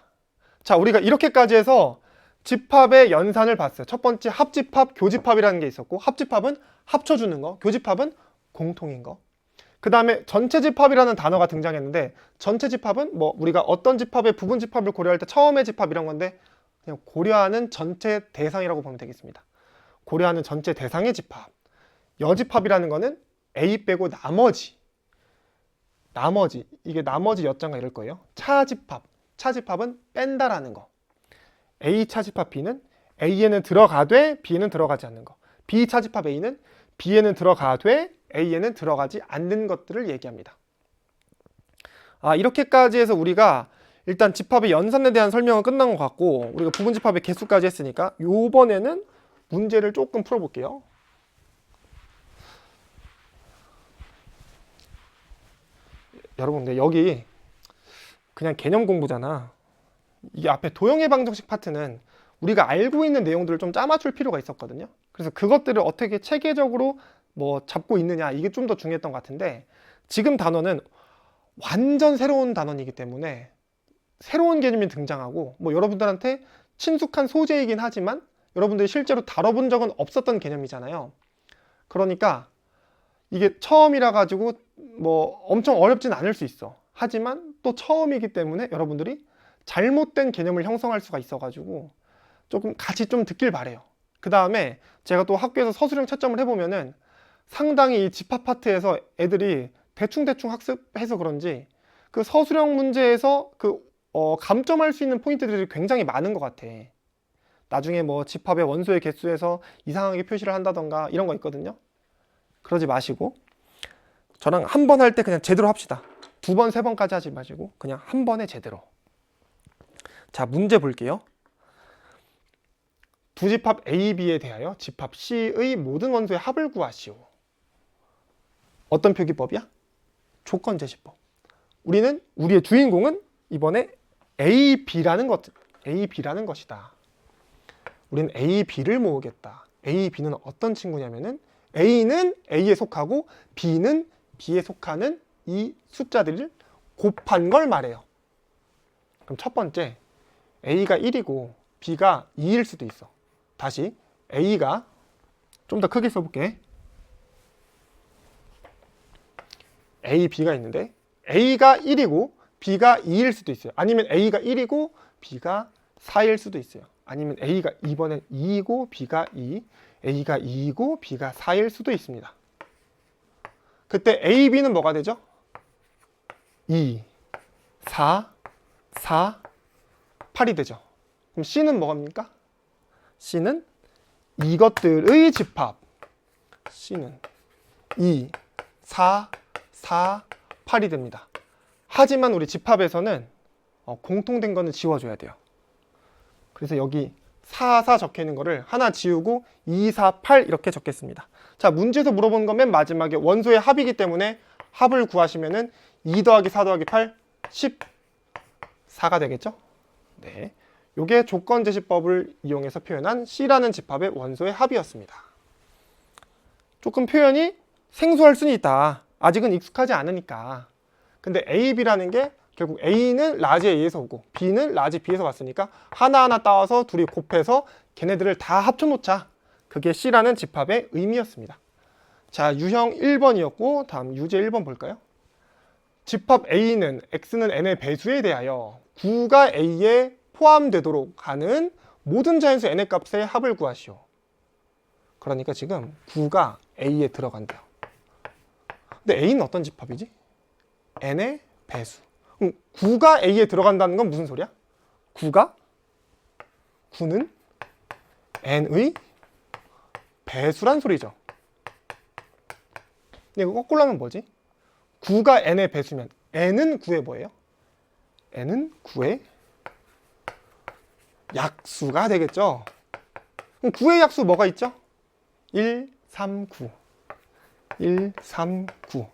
자, 우리가 이렇게까지 해서 집합의 연산을 봤어요. 첫 번째 합집합, 교집합이라는 게 있었고, 합집합은 합쳐주는 거, 교집합은 공통인 거. 그 다음에 전체 집합이라는 단어가 등장했는데, 전체 집합은 뭐 우리가 어떤 집합의 부분 집합을 고려할 때 처음의 집합 이런 건데, 그냥 고려하는 전체 대상이라고 보면 되겠습니다. 고려하는 전체 대상의 집합. 여집합이라는 거는 A 빼고 나머지, 이게 나머지 여자가 이럴 거예요. 차집합은 뺀다라는 거. A 차집합 B는 A에는 들어가되 B에는 들어가지 않는 거. B 차집합 A는 B에는 들어가되 A에는 들어가지 않는 것들을 얘기합니다. 이렇게까지 해서 우리가 일단 집합의 연산에 대한 설명은 끝난 것 같고 우리가 부분집합의 개수까지 했으니까 요번에는 문제를 조금 풀어볼게요. 여러분 근데 여기 그냥 개념 공부잖아. 이게 앞에 도형의 방정식 파트는 우리가 알고 있는 내용들을 좀 짜맞출 필요가 있었거든요. 그래서 그것들을 어떻게 체계적으로 뭐 잡고 있느냐 이게 좀 더 중요했던 것 같은데 지금 단어는 완전 새로운 단어이기 때문에 새로운 개념이 등장하고 뭐 여러분들한테 친숙한 소재이긴 하지만 여러분들이 실제로 다뤄본 적은 없었던 개념이잖아요. 그러니까 이게 처음이라 가지고 뭐 엄청 어렵진 않을 수 있어. 하지만 또 처음이기 때문에 여러분들이 잘못된 개념을 형성할 수가 있어가지고 조금 같이 좀 듣길 바래요. 그 다음에 제가 또 학교에서 서술형 채점을 해보면은 상당히 이 집합 파트에서 애들이 대충대충 학습해서 그런지 그 서술형 문제에서 감점할 수 있는 포인트들이 굉장히 많은 것 같아. 나중에 뭐 집합의 원소의 개수에서 이상하게 표시를 한다던가 이런 거 있거든요. 그러지 마시고 저랑 한 번 할 때 그냥 제대로 합시다. 2번, 3번까지 하지 마시고 그냥 한 번에 제대로. 자, 문제 볼게요. 두 집합 A, B에 대하여 집합 C의 모든 원소의 합을 구하시오. 어떤 표기법이야? 조건제시법. 우리의 주인공은 이번에 A, B라는 것이다. 우리는 A, B를 모으겠다. A, B는 어떤 친구냐면은 A는 A에 속하고 B는 B에 속하는 이 숫자들을 곱한 걸 말해요. 그럼 첫 번째, A가 1이고 B가 2일 수도 있어. 다시 A가 좀 더 크게 써볼게. A, B가 있는데 A가 1이고 B가 2일 수도 있어요. 아니면 A가 1이고 B가 4일 수도 있어요. 아니면 A가 이번엔 2이고 B가 2, A가 2이고 B가 4일 수도 있습니다. 그때 A, B는 뭐가 되죠? 2, 4, 4, 8이 되죠. 그럼 C는 뭐합니까? C는 이것들의 집합. C는 2, 4, 4, 8이 됩니다. 하지만 우리 집합에서는 공통된 거는 지워줘야 돼요. 그래서 여기 4, 4 적혀 있는 거를 하나 지우고 2, 4, 8 이렇게 적겠습니다. 자, 문제에서 물어보는 건 맨 마지막에 원소의 합이기 때문에 합을 구하시면은 2 더하기 4 더하기 8, 14가 되겠죠? 네. 요게 조건제시법을 이용해서 표현한 C라는 집합의 원소의 합이었습니다. 조금 표현이 생소할 수는 있다. 아직은 익숙하지 않으니까. 근데 A, B라는 게 결국 A는 라지 A에서 오고 B는 라지 B에서 왔으니까 하나하나 따와서 둘이 곱해서 걔네들을 다 합쳐놓자. 그게 C라는 집합의 의미였습니다. 자, 유형 1번이었고 다음 유제 1번 볼까요? 집합 A는 X는 N의 배수에 대하여 9가 A에 포함되도록 하는 모든 자연수 N의 값의 합을 구하시오. 그러니까 지금 9가 A에 들어간대요. 근데 A는 어떤 집합이지? N의 배수. 그럼 9가 A에 들어간다는 건 무슨 소리야? 9는 N의 배수란 소리죠. 근데 이거 거꾸로 하면 뭐지? 9가 N의 배수면 N은 9의 뭐예요? N은 9의 약수가 되겠죠. 그럼 9의 약수 뭐가 있죠? 1, 3, 9. 1, 3, 9.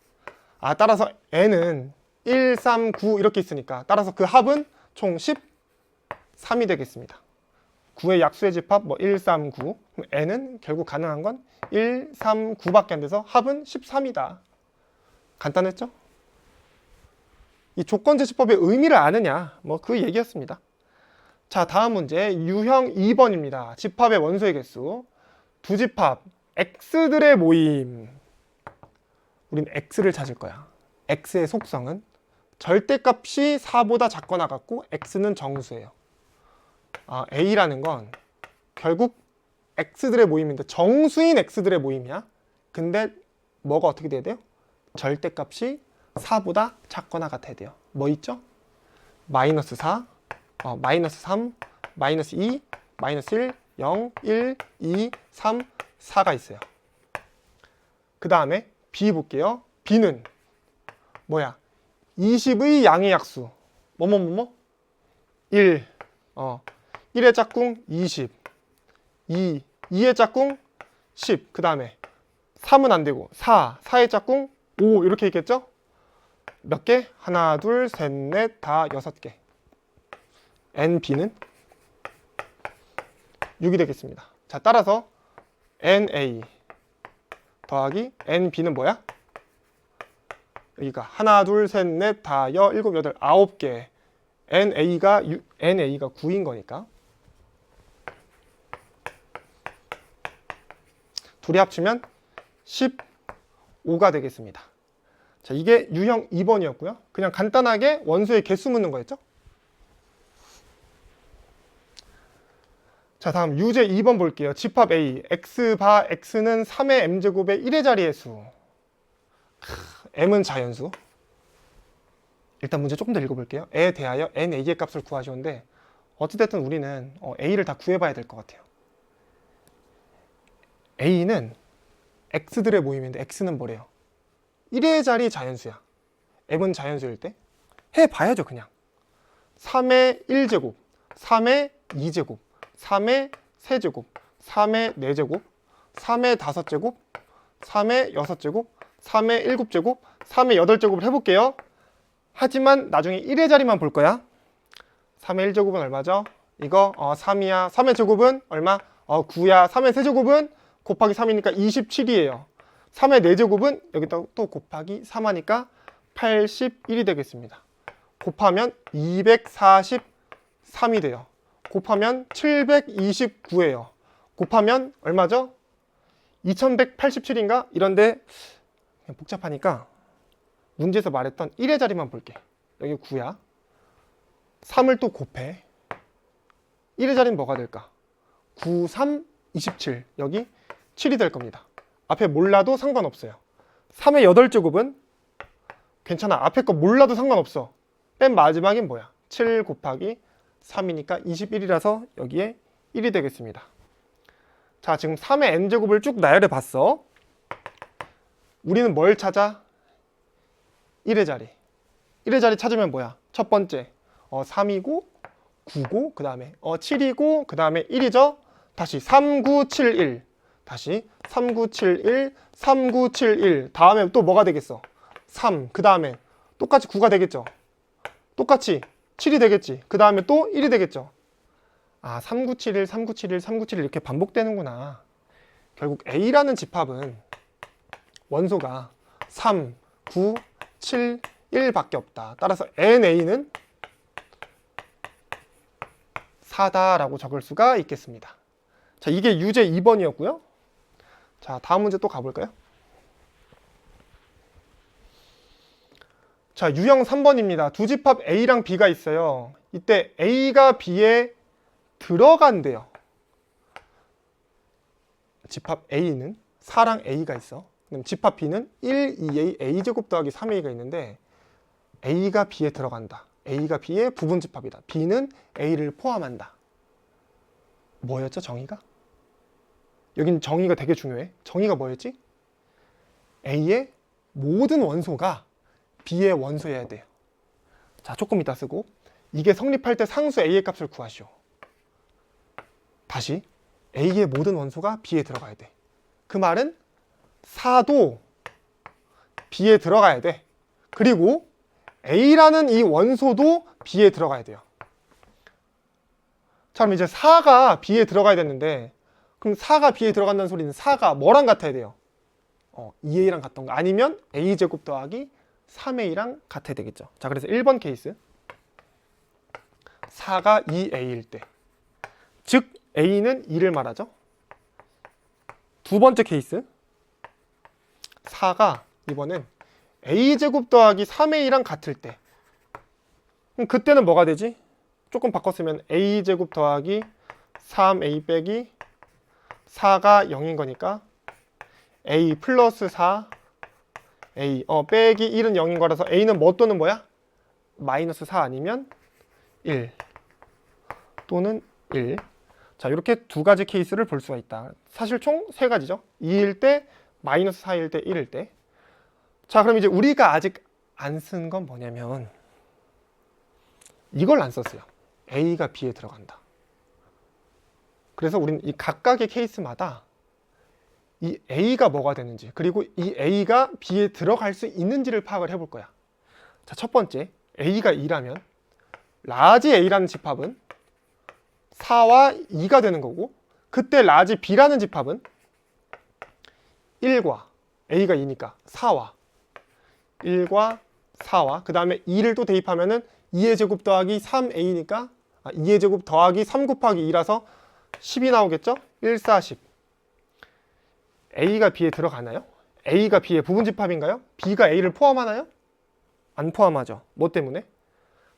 따라서 N은 1, 3, 9 이렇게 있으니까 따라서 그 합은 총 13이 되겠습니다. 9의 약수의 집합 1, 3, 9. 그럼 N은 결국 가능한 건 1, 3, 9밖에 안 돼서 합은 13이다. 간단했죠? 이 조건제시법의 의미를 아느냐 그 얘기였습니다. 자, 다음 문제 유형 2번입니다. 집합의 원소의 개수. 두 집합 X들의 모임. 우린 X를 찾을 거야. X의 속성은 절대값이 4보다 작거나 같고 X는 정수예요. A라는 건 결국 X들의 모임인데 정수인 X들의 모임이야. 근데 뭐가 어떻게 돼야 돼요? 절대값이 4보다 작거나 같아야 돼요. 뭐 있죠? 마이너스 4, 마이너스 3, 마이너스 2, 마이너스 1, 0, 1, 2, 3, 4가 있어요. 그 다음에 B 볼게요. B는 뭐야? 20의 양의 약수. 뭐뭐뭐뭐? 1, 1의 짝꿍 20, 2의 짝꿍 10, 그 다음에 3은 안 되고 4의 짝꿍 5 이렇게 있겠죠? 몇 개? 하나, 둘, 셋, 넷, 다 6개. NB는 6이 되겠습니다. 자, 따라서 NA 더하기 NB는 뭐야? 여기가 하나, 둘, 셋, 넷, 다, 일곱, 여덟, 9개. NA가 9인 거니까 둘이 합치면 15가 되겠습니다. 자, 이게 유형 2번이었고요. 그냥 간단하게 원소의 개수 묻는 거였죠. 자, 다음 유제 2번 볼게요. 집합 A, x바 x는 3의 m제곱의 1의 자리의 수. m은 자연수. 일단 문제 조금 더 읽어볼게요. 에 대하여 NA의 값을 구하시는데 어찌됐든 우리는 A를 다 구해봐야 될 것 같아요. A는 x들의 모임인데 x는 뭐래요? 1의 자리 자연수야. m은 자연수일 때 해봐야죠. 그냥 3의 1제곱, 3의 2제곱, 3의 3제곱, 3의 4제곱, 3의 5제곱, 3의 6제곱, 3의 7제곱, 3의 8제곱을 해볼게요. 하지만 나중에 1의 자리만 볼 거야. 3의 1제곱은 얼마죠? 이거 3이야. 3의 제곱은 얼마? 9야. 3의 세제곱은 곱하기 3이니까 27이에요. 3의 4제곱은 여기다 또 곱하기 3하니까 81이 되겠습니다. 곱하면 243이 돼요. 곱하면 729예요. 곱하면 얼마죠? 2187인가? 이런데 그냥 복잡하니까 문제에서 말했던 1의 자리만 볼게. 여기 9야. 3을 또 곱해. 1의 자리는 뭐가 될까? 9, 3, 27. 여기 7이 될 겁니다. 앞에 몰라도 상관없어요. 3의 8제곱은 괜찮아. 앞에 거 몰라도 상관없어. 맨 마지막엔 뭐야? 7 곱하기 3이니까 21이라서 여기에 1이 되겠습니다. 자, 지금 3의 n제곱을 쭉 나열해 봤어. 우리는 뭘 찾아? 1의 자리. 1의 자리 찾으면 뭐야? 첫 번째 3이고 9고 그 다음에 7이고 그 다음에 1이죠? 다시 3971 다시 3971 3971 다음에 또 뭐가 되겠어? 3 그 다음에 똑같이 9가 되겠죠? 똑같이 7이 되겠지? 그 다음에 또 1이 되겠죠? 3971 3971 3971 이렇게 반복되는구나. 결국 A라는 집합은 원소가 3, 9, 7, 1밖에 없다. 따라서 NA는 4다라고 적을 수가 있겠습니다. 자, 이게 유제 2번이었고요. 자, 다음 문제 또 가볼까요? 자, 유형 3번입니다. 두 집합 A랑 B가 있어요. 이때 A가 B에 들어간대요. 집합 A는 4랑 A가 있어. 그럼 집합 B는 1, 2A, A제곱 더하기 3A가 있는데 A가 B에 들어간다. A가 B의 부분집합이다. B는 A를 포함한다. 뭐였죠, 정의가? 여긴 정의가 되게 중요해. 정의가 뭐였지? A의 모든 원소가 B의 원소여야 돼요. 자, 조금 이따 쓰고 이게 성립할 때 상수 A의 값을 구하시오. 다시 A의 모든 원소가 B에 들어가야 돼. 그 말은 4도 B에 들어가야 돼. 그리고 A라는 이 원소도 B에 들어가야 돼요. 자, 그럼 이제 4가 B에 들어가야 되는데 그럼 4가 B에 들어간다는 소리는 4가 뭐랑 같아야 돼요? 2A랑 같던가 아니면 A제곱 더하기 3A랑 같아야 되겠죠. 자, 그래서 1번 케이스 4가 2A일 때 즉 A는 2를 말하죠. 두 번째 케이스 4가 이번엔 A제곱 더하기 3A랑 같을 때 그럼 그때는 뭐가 되지? 조금 바꿨으면 A제곱 더하기 3A 빼기 4가 0인 거니까 A 플러스 4 A 빼기 1은 0인 거라서 A는 뭐 또는 뭐야? 마이너스 4 아니면 1 또는 1. 자, 이렇게 두 가지 케이스를 볼 수가 있다. 사실 총 세 가지죠. 2일 때, 마이너스 4일 때, 1일 때. 자, 그럼 이제 우리가 아직 안 쓴 건 뭐냐면 이걸 안 썼어요. A가 B에 들어간다. 그래서 우리는 이 각각의 케이스마다 이 A가 뭐가 되는지, 그리고 이 A가 B에 들어갈 수 있는지를 파악을 해볼 거야. 자, 첫 번째, A가 2라면 라지 A라는 집합은 4와 2가 되는 거고, 그때 라지 B라는 집합은 1과 A가 2니까 4와 1과 4와 그 다음에 2를 또 대입하면은 2의 제곱 더하기 3A니까 2의 제곱 더하기 3 곱하기 2라서 10이 나오겠죠? 1, 4, 10. A가 B에 들어가나요? A가 B의 부분집합인가요? B가 A를 포함하나요? 안 포함하죠. 뭐 때문에?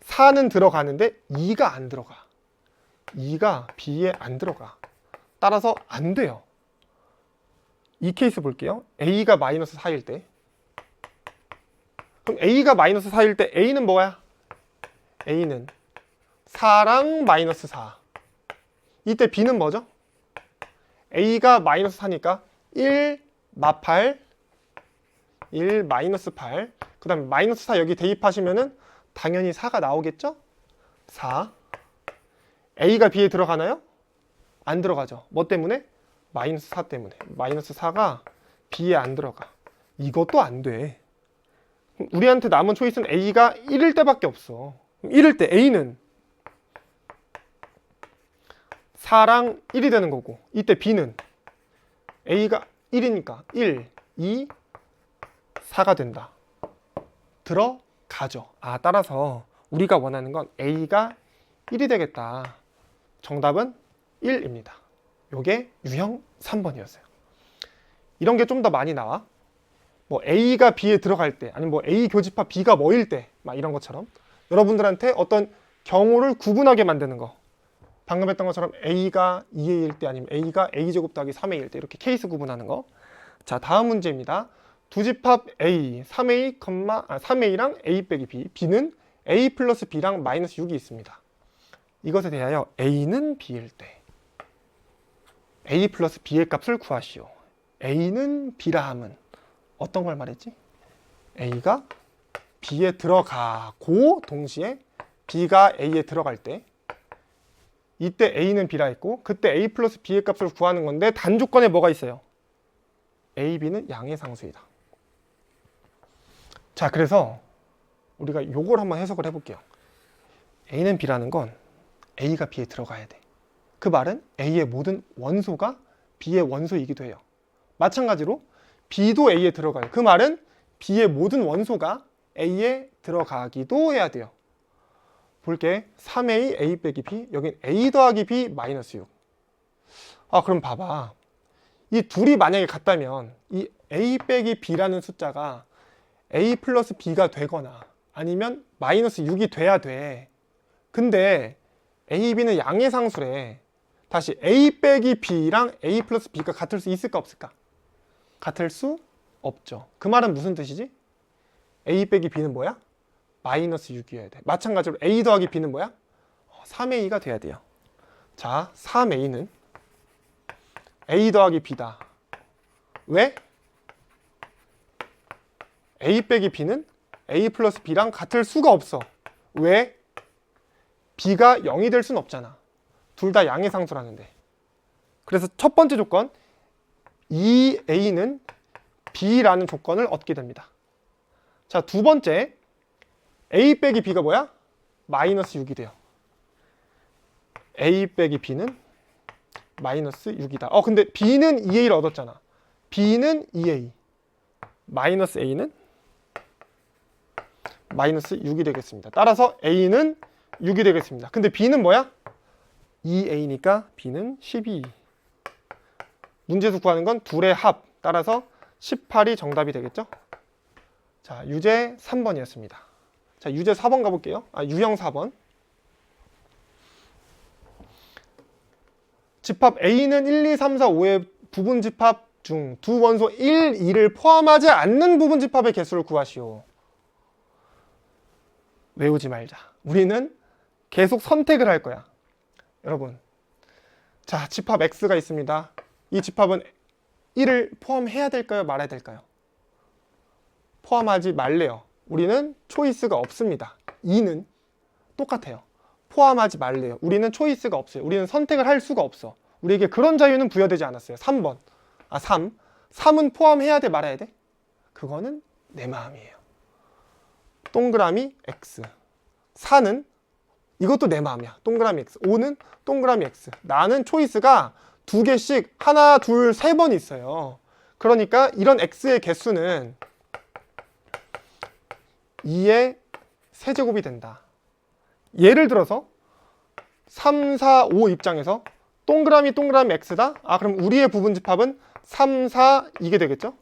4는 들어가는데 2가 안 들어가. 2가 B에 안 들어가. 따라서 안 돼요. 이 케이스 볼게요. A가 마이너스 4일 때. 그럼 A가 마이너스 4일 때 A는 뭐야? A는 4랑 마이너스 4. 이때 B는 뭐죠? A가 마이너스 4니까 1 마8 1 마이너스 8. 그 다음에 마이너스 4 여기 대입하시면은 당연히 4가 나오겠죠? 4. A가 B에 들어가나요? 안 들어가죠. 뭐 때문에? 마이너스 4 때문에. 마이너스 4가 B에 안 들어가. 이것도 안 돼. 우리한테 남은 초이스는 A가 1일 때밖에 없어. 1일 때 A는 4랑 1이 되는 거고, 이때 B는 A가 1이니까 1, 2, 4가 된다. 들어가죠. 따라서 우리가 원하는 건 A가 1이 되겠다. 정답은 1입니다. 요게 유형 3번이었어요. 이런 게 좀 더 많이 나와. 뭐 A가 B에 들어갈 때, 아니면 뭐 A 교집합 B가 뭐일 때, 막 이런 것처럼 여러분들한테 어떤 경우를 구분하게 만드는 거. 방금 했던 것처럼 A가 2A일 때, 아니면 A가 A제곱 더하기 3A일 때, 이렇게 케이스 구분하는 거. 자, 다음 문제입니다. 두 집합 A, 3A랑 A 빼기 B, B는 A 플러스 B랑 마이너스 6이 있습니다. 이것에 대하여 A는 B일 때 A 플러스 B의 값을 구하시오. A는 B라 함은 어떤 걸 말했지? A가 B에 들어가고 동시에 B가 A에 들어갈 때, 이때 A는 B라 했고, 그때 A 플러스 B의 값을 구하는 건데 단조건에 뭐가 있어요? A, B는 양의 상수이다. 자, 그래서 우리가 요걸 한번 해석을 해볼게요. A는 B라는 건 A가 B에 들어가야 돼. 그 말은 A의 모든 원소가 B의 원소이기도 해요. 마찬가지로 B도 A에 들어가요. 그 말은 B의 모든 원소가 A에 들어가기도 해야 돼요. 볼게. 3A, A 빼기 B, 여긴 A 더하기 B 마이너스 6. 그럼 봐봐. 이 둘이 만약에 같다면 이 A 빼기 B라는 숫자가 A 플러스 B가 되거나 아니면 마이너스 6이 돼야 돼. 근데 A, B는 양의 상수래. 다시 A 빼기 B랑 A 플러스 B가 같을 수 있을까 없을까? 같을 수 없죠. 그 말은 무슨 뜻이지? A 빼기 B는 뭐야? 마이너스 6이어야 돼. 마찬가지로 A 더하기 B는 뭐야? 3A가 돼야 돼요. 자, 3A는 A 더하기 B다. 왜? A 빼기 B는 A 플러스 B랑 같을 수가 없어. 왜? B가 0이 될 순 없잖아. 둘 다 양의 상수라는데. 그래서 첫 번째 조건, 이 A는 B라는 조건을 얻게 됩니다. 자, 두 번째, A 빼기 B가 뭐야? 마이너스 6이 돼요. A 빼기 B는 마이너스 6이다. 근데 B는 2A를 얻었잖아. B는 2A. 마이너스 A는 마이너스 6이 되겠습니다. 따라서 A는 6이 되겠습니다. 근데 B는 뭐야? 2A니까 B는 12. 문제에서 구하는 건 둘의 합. 따라서 18이 정답이 되겠죠? 자, 유제 3번이었습니다. 자, 유제 4번 가볼게요. 유형 4번. 집합 A는 1, 2, 3, 4, 5의 부분집합 중 두 원소 1, 2를 포함하지 않는 부분집합의 개수를 구하시오. 외우지 말자. 우리는 계속 선택을 할 거야. 여러분, 자, 집합 X가 있습니다. 이 집합은 1을 포함해야 될까요? 말아야 될까요? 포함하지 말래요. 우리는 초이스가 없습니다. 2는 똑같아요. 포함하지 말래요. 우리는 초이스가 없어요. 우리는 선택을 할 수가 없어. 우리에게 그런 자유는 부여되지 않았어요. 3번. 3은 포함해야 돼, 말아야 돼? 그거는 내 마음이에요. 동그라미 X. 4는 이것도 내 마음이야. 동그라미 X. 5는 동그라미 X. 나는 초이스가 2개씩 하나, 둘, 3번 있어요. 그러니까 이런 X의 개수는 2의 세제곱이 된다. 예를 들어서 3, 4, 5 입장에서 동그라미 X다? 그럼 우리의 부분집합은 3, 4 이게 되겠죠?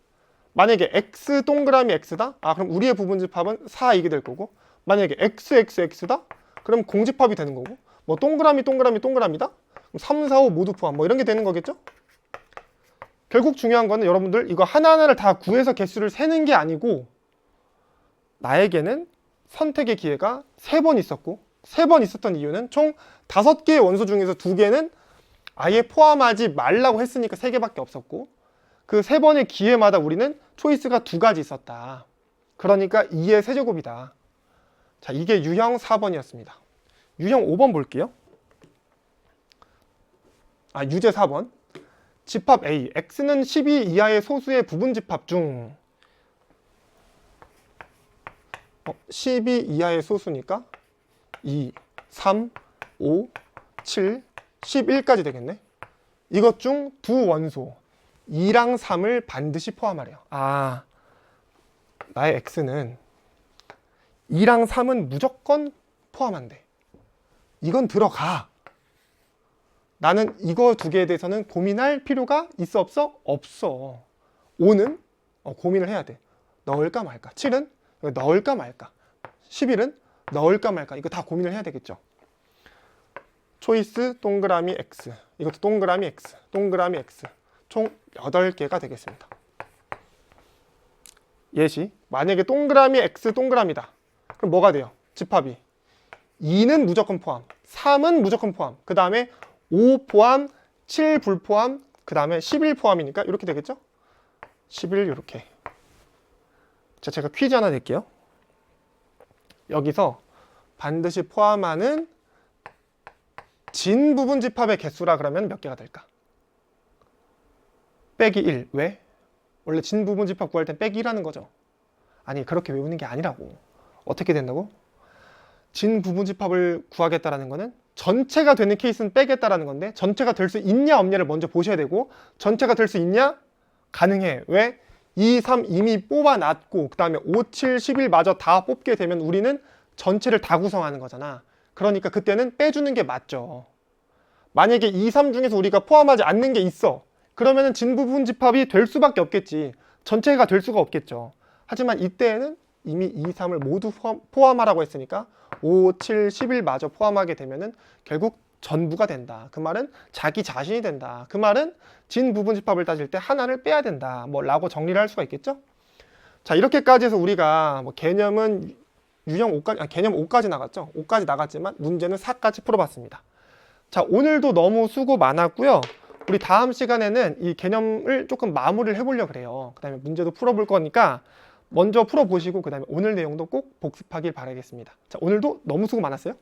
만약에 X 동그라미 X다? 그럼 우리의 부분집합은 4 이게 될 거고, 만약에 X다? 그럼 공집합이 되는 거고, 뭐 동그라미다? 그럼 3, 4, 5 모두 포함, 뭐 이런 게 되는 거겠죠? 결국 중요한 거는 여러분들 이거 하나하나를 다 구해서 개수를 세는 게 아니고, 나에게는 선택의 기회가 3번 있었고, 3번 있었던 이유는 총 5개의 원소 중에서 2개는 아예 포함하지 말라고 했으니까 3개밖에 없었고, 그 3번의 기회마다 우리는 초이스가 2가지 있었다. 그러니까 2의 세제곱이다. 자, 이게 유형 4번이었습니다. 유형 5번 볼게요. 유제 4번. 집합 A. X는 12 이하의 소수의 부분집합 중 12 이하의 소수니까 2, 3, 5, 7, 11까지 되겠네. 이것 중 두 원소 2랑 3을 반드시 포함하래요. 나의 X는 2랑 3은 무조건 포함한대. 이건 들어가. 나는 이거 2개에 대해서는 고민할 필요가 있어 없어? 없어. 5는 고민을 해야 돼. 넣을까 말까. 7은 넣을까 말까. 11은 넣을까 말까. 이거 다 고민을 해야 되겠죠. 초이스 동그라미 X. 이것도 동그라미 X. 동그라미 X. 총 8개가 되겠습니다. 예시. 만약에 동그라미 X 동그라미다. 그럼 뭐가 돼요? 집합이 2는 무조건 포함, 3은 무조건 포함, 그 다음에 5 포함, 7 불포함, 그 다음에 11 포함이니까 이렇게 되겠죠? 11 이렇게. 자, 제가 퀴즈 하나 낼게요. 여기서 반드시 포함하는 진 부분 집합의 개수라 그러면 몇 개가 될까? 빼기 1. 왜? 원래 진 부분 집합 구할 땐 빼기 1하는 거죠. 아니, 그렇게 외우는 게 아니라고. 어떻게 된다고? 진 부분 집합을 구하겠다라는 거는 전체가 되는 케이스는 빼겠다라는 건데, 전체가 될 수 있냐 없냐를 먼저 보셔야 되고, 전체가 될 수 있냐? 가능해. 왜? 2, 3 이미 뽑아놨고 그 다음에 5, 7, 11마저 다 뽑게 되면 우리는 전체를 다 구성하는 거잖아. 그러니까 그때는 빼주는 게 맞죠. 만약에 2, 3 중에서 우리가 포함하지 않는 게 있어. 그러면은 진부분 집합이 될 수밖에 없겠지. 전체가 될 수가 없겠죠. 하지만 이때에는 이미 2, 3을 모두 포함하라고 했으니까 5, 7, 11마저 포함하게 되면은 결국 전부가 된다. 그 말은 자기 자신이 된다. 그 말은 진 부분 집합을 따질 때 하나를 빼야 된다. 뭐 라고 정리를 할 수가 있겠죠? 자, 이렇게까지 해서 우리가 뭐 개념은 유형 5까지, 개념 5까지 나갔죠? 5까지 나갔지만 문제는 4까지 풀어봤습니다. 자, 오늘도 너무 수고 많았고요. 우리 다음 시간에는 이 개념을 조금 마무리를 해보려고 그래요. 그 다음에 문제도 풀어볼 거니까 먼저 풀어보시고 그 다음에 오늘 내용도 꼭 복습하길 바라겠습니다. 자, 오늘도 너무 수고 많았어요.